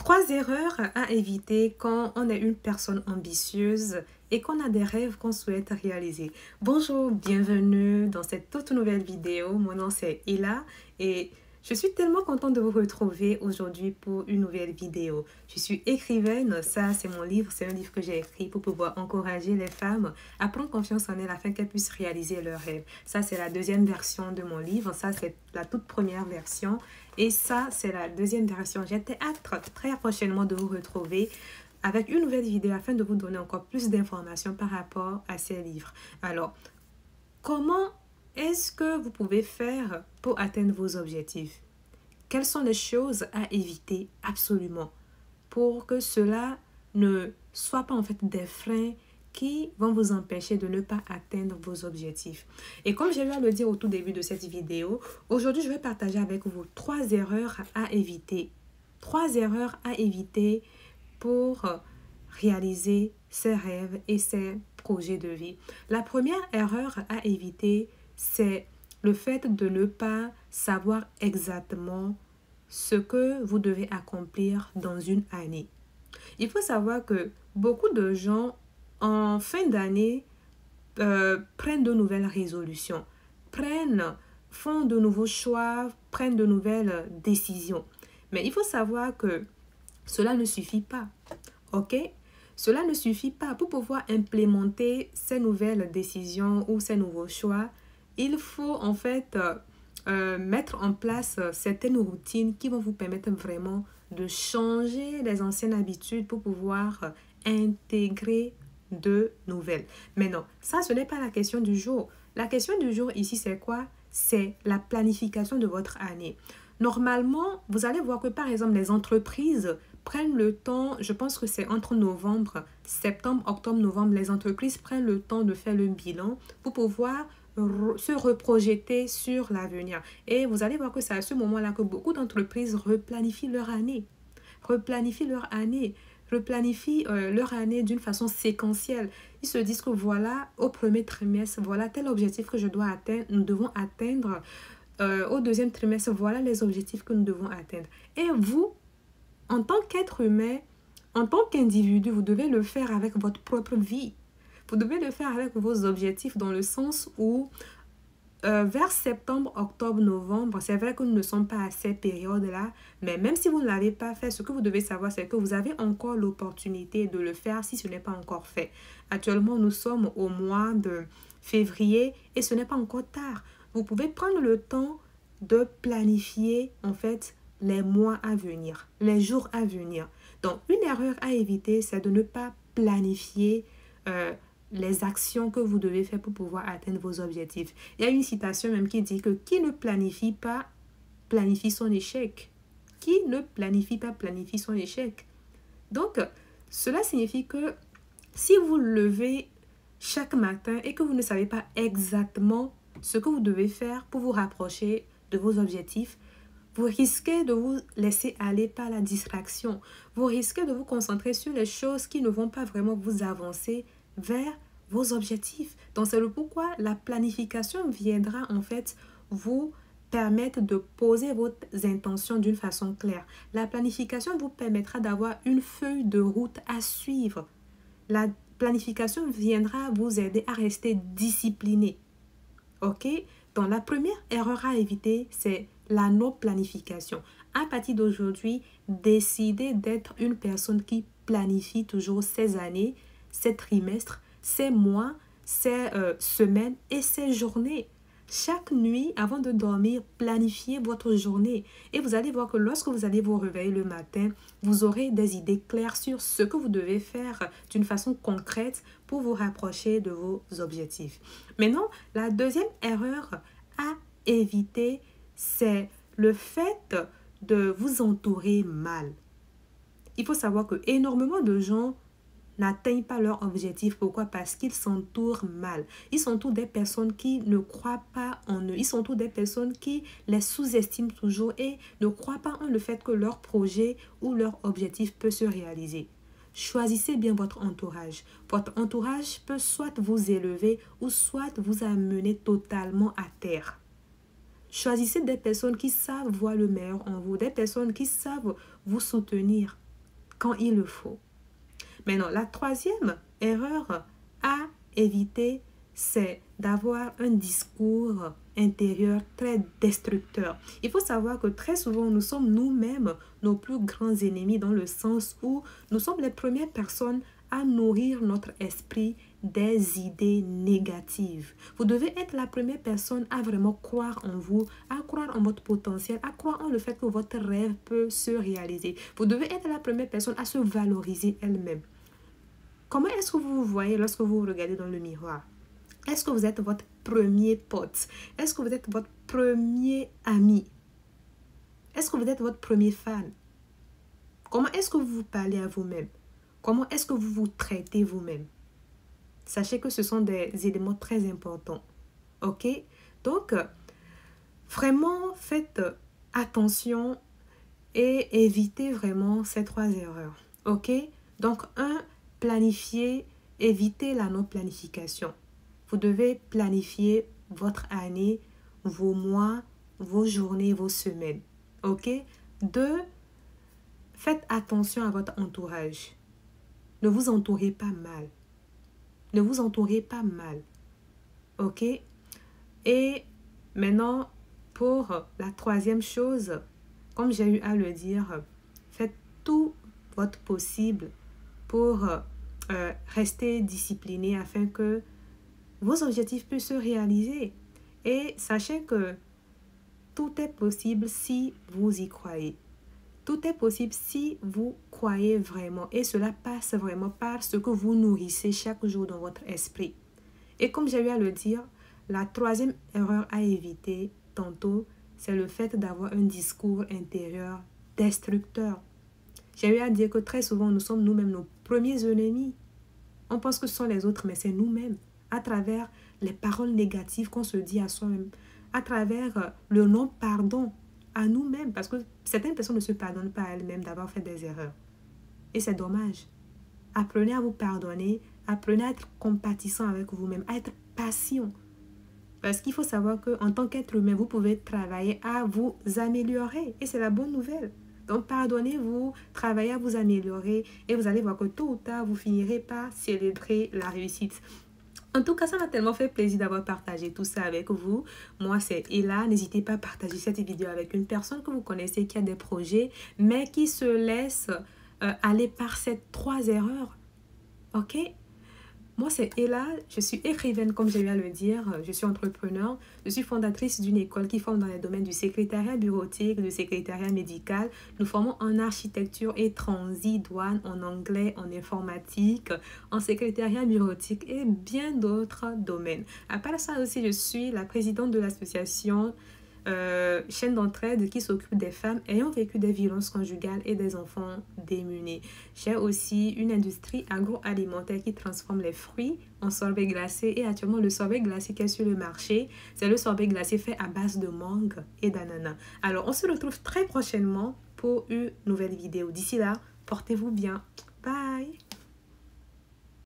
3 erreurs à éviter quand on est une personne ambitieuse et qu'on a des rêves qu'on souhaite réaliser. Bonjour, bienvenue dans cette toute nouvelle vidéo. Mon nom c'est Ella et je suis tellement contente de vous retrouver aujourd'hui pour une nouvelle vidéo. Je suis écrivaine, ça c'est mon livre, c'est un livre que j'ai écrit pour pouvoir encourager les femmes à prendre confiance en elles afin qu'elles puissent réaliser leurs rêves. Ça c'est la deuxième version de mon livre, ça c'est la toute première version. Et ça, c'est la deuxième version. J'ai hâte très prochainement de vous retrouver avec une nouvelle vidéo afin de vous donner encore plus d'informations par rapport à ces livres. Alors, comment est-ce que vous pouvez faire pour atteindre vos objectifs? Quelles sont les choses à éviter absolument pour que cela ne soit pas en fait des freins qui vont vous empêcher de ne pas atteindre vos objectifs. Et comme j'ai eu à le dire au tout début de cette vidéo, aujourd'hui je vais partager avec vous 3 erreurs à éviter. 3 erreurs à éviter pour réaliser ses rêves et ses projets de vie. La première erreur à éviter, c'est le fait de ne pas savoir exactement ce que vous devez accomplir dans une année. Il faut savoir que beaucoup de gens en fin d'année, prennent de nouvelles résolutions, font de nouveaux choix, prennent de nouvelles décisions. Mais il faut savoir que cela ne suffit pas, ok? Cela ne suffit pas. Pour pouvoir implémenter ces nouvelles décisions ou ces nouveaux choix, il faut en fait mettre en place certaines routines qui vont vous permettre vraiment de changer les anciennes habitudes pour pouvoir intégrer de nouvelles. Mais non, ça ce n'est pas la question du jour. La question du jour ici c'est quoi? C'est la planification de votre année. Normalement, vous allez voir que par exemple les entreprises prennent le temps, je pense que c'est entre novembre, septembre, octobre, novembre, les entreprises prennent le temps de faire le bilan pour pouvoir se reprojeter sur l'avenir. Et vous allez voir que c'est à ce moment-là que beaucoup d'entreprises replanifient leur année. Replanifient leur année d'une façon séquentielle. Ils se disent que voilà, au premier trimestre, voilà tel objectif que je dois atteindre, nous devons atteindre. Au deuxième trimestre, voilà les objectifs que nous devons atteindre. Et vous, en tant qu'être humain, en tant qu'individu, vous devez le faire avec votre propre vie. Vous devez le faire avec vos objectifs dans le sens où vers septembre, octobre, novembre, c'est vrai que nous ne sommes pas à ces périodes-là, mais même si vous ne l'avez pas fait, ce que vous devez savoir, c'est que vous avez encore l'opportunité de le faire si ce n'est pas encore fait. Actuellement, nous sommes au mois de février et ce n'est pas encore tard. Vous pouvez prendre le temps de planifier en fait les mois à venir, les jours à venir. Donc, une erreur à éviter, c'est de ne pas planifier les actions que vous devez faire pour pouvoir atteindre vos objectifs. Il y a une citation même qui dit que qui ne planifie pas planifie son échec. Qui ne planifie pas planifie son échec. Donc, cela signifie que si vous levez chaque matin et que vous ne savez pas exactement ce que vous devez faire pour vous rapprocher de vos objectifs, vous risquez de vous laisser aller par la distraction. Vous risquez de vous concentrer sur les choses qui ne vont pas vraiment vous avancer vers vos objectifs. Donc, c'est le pourquoi la planification viendra en fait vous permettre de poser vos intentions d'une façon claire. La planification vous permettra d'avoir une feuille de route à suivre. La planification viendra vous aider à rester discipliné. Ok? Donc, la première erreur à éviter, c'est la non-planification. À partir d'aujourd'hui, décidez d'être une personne qui planifie toujours ses années, ses trimestres, ses mois, ses semaines et ses journées. Chaque nuit, avant de dormir, planifiez votre journée. Et vous allez voir que lorsque vous allez vous réveiller le matin, vous aurez des idées claires sur ce que vous devez faire d'une façon concrète pour vous rapprocher de vos objectifs. Maintenant, la deuxième erreur à éviter, c'est le fait de vous entourer mal. Il faut savoir que énormément de gens n'atteignent pas leur objectif. Pourquoi? Parce qu'ils s'entourent mal. Ils s'entourent des personnes qui ne croient pas en eux. Ils s'entourent des personnes qui les sous-estiment toujours et ne croient pas en le fait que leur projet ou leur objectif peut se réaliser. Choisissez bien votre entourage. Votre entourage peut soit vous élever ou soit vous amener totalement à terre. Choisissez des personnes qui savent voir le meilleur en vous, des personnes qui savent vous soutenir. quand il le faut. Maintenant, la troisième erreur à éviter, c'est d'avoir un discours intérieur très destructeur. Il faut savoir que très souvent, nous sommes nous-mêmes nos plus grands ennemis dans le sens où nous sommes les premières personnes à nourrir notre esprit des idées négatives. Vous devez être la première personne à vraiment croire en vous, à croire en votre potentiel, à croire en le fait que votre rêve peut se réaliser. Vous devez être la première personne à se valoriser elle-même. Comment est-ce que vous vous voyez lorsque vous vous regardez dans le miroir? Est-ce que vous êtes votre premier pote? Est-ce que vous êtes votre premier ami? Est-ce que vous êtes votre premier fan? Comment est-ce que vous vous parlez à vous-même? Comment est-ce que vous vous traitez vous-même? Sachez que ce sont des éléments très importants. OK? Donc, vraiment, faites attention et évitez vraiment ces trois erreurs. OK? Donc, planifier, évitez la non-planification. Vous devez planifier votre année, vos mois, vos journées, vos semaines. OK? 2, faites attention à votre entourage. Ne vous entourez pas mal. Ne vous entourez pas mal. OK? Et maintenant, pour la troisième chose, comme j'ai eu à le dire, faites tout votre possible pour rester discipliné afin que vos objectifs puissent se réaliser. Et sachez que tout est possible si vous y croyez. Tout est possible si vous croyez vraiment. Et cela passe vraiment par ce que vous nourrissez chaque jour dans votre esprit. Et comme j'ai eu à le dire, la troisième erreur à éviter tantôt, c'est le fait d'avoir un discours intérieur destructeur. J'ai eu à dire que très souvent, nous sommes nous-mêmes nos premiers ennemis. On pense que ce sont les autres, mais c'est nous-mêmes. À travers les paroles négatives qu'on se dit à soi-même. À travers le non-pardon à nous-mêmes. Parce que certaines personnes ne se pardonnent pas à elles-mêmes d'avoir fait des erreurs. Et c'est dommage. Apprenez à vous pardonner. Apprenez à être compatissant avec vous-même. À être patient. Parce qu'il faut savoir qu'en tant qu'être humain, vous pouvez travailler à vous améliorer. Et c'est la bonne nouvelle. Donc, pardonnez-vous, travaillez à vous améliorer et vous allez voir que tôt ou tard, vous finirez par célébrer la réussite. En tout cas, ça m'a tellement fait plaisir d'avoir partagé tout ça avec vous. Moi, c'est Ella. N'hésitez pas à partager cette vidéo avec une personne que vous connaissez qui a des projets, mais qui se laisse aller par ces 3 erreurs. OK? Moi, c'est Ella, je suis écrivaine, comme j'ai eu à le dire, je suis entrepreneur, je suis fondatrice d'une école qui forme dans les domaines du secrétariat bureautique, du secrétariat médical. Nous formons en architecture et transit, douane, en anglais, en informatique, en secrétariat bureautique et bien d'autres domaines. À part ça aussi, je suis la présidente de l'association chaîne d'entraide qui s'occupe des femmes ayant vécu des violences conjugales et des enfants démunis. J'ai aussi une industrie agroalimentaire qui transforme les fruits en sorbet glacé et actuellement le sorbet glacé qui est sur le marché, c'est le sorbet glacé fait à base de mangue et d'ananas. Alors on se retrouve très prochainement pour une nouvelle vidéo. D'ici là, portez-vous bien. Bye!